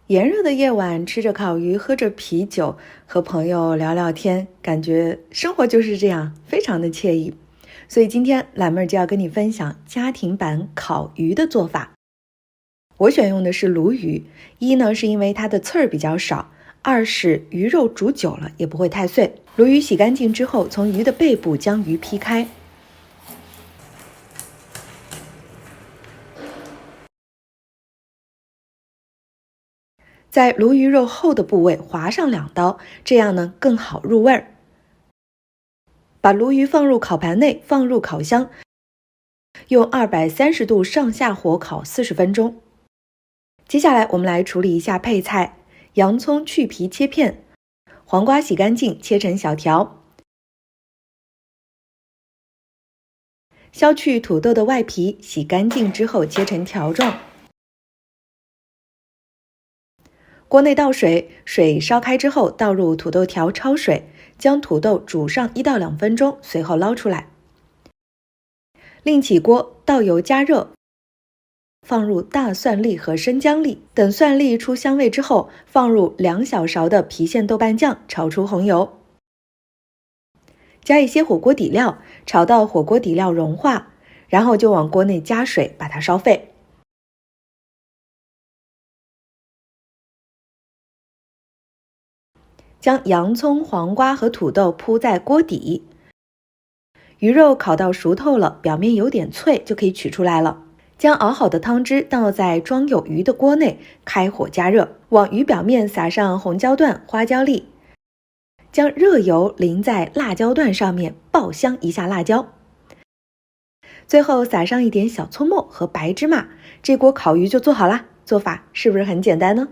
炎热的夜晚，吃着烤鱼，喝着啤酒，和朋友聊聊天，感觉生活就是这样，非常的惬意。所以今天懒妹儿就要跟你分享家庭版烤鱼的做法。我选用的是鲈鱼，一呢是因为它的刺儿比较少，二是鱼肉煮久了也不会太碎。鲈鱼洗干净之后，从鱼的背部将鱼劈开。在鲈鱼肉厚的部位划上2刀，这样呢更好入味儿。把鲈鱼放入烤盘内，放入烤箱，用230度上下火烤40分钟。接下来我们来处理一下配菜，洋葱去皮切片，黄瓜洗干净切成小条，削去土豆的外皮，洗干净之后切成条状。锅内倒水，水烧开之后倒入土豆条焯水，将土豆煮上1到2分钟，随后捞出来。另起锅，倒油加热，放入大蒜粒和生姜粒，等蒜粒出香味之后，放入2小勺的郫县豆瓣酱，炒出红油。加一些火锅底料，炒到火锅底料融化，然后就往锅内加水，把它烧沸。将洋葱、黄瓜和土豆铺在锅底，鱼肉烤到熟透了，表面有点脆，就可以取出来了。将熬好的汤汁倒在装有鱼的锅内，开火加热，往鱼表面撒上红椒段、花椒粒，将热油淋在辣椒段上面，爆香一下辣椒。最后撒上一点小葱末和白芝麻，这锅烤鱼就做好啦。做法是不是很简单呢？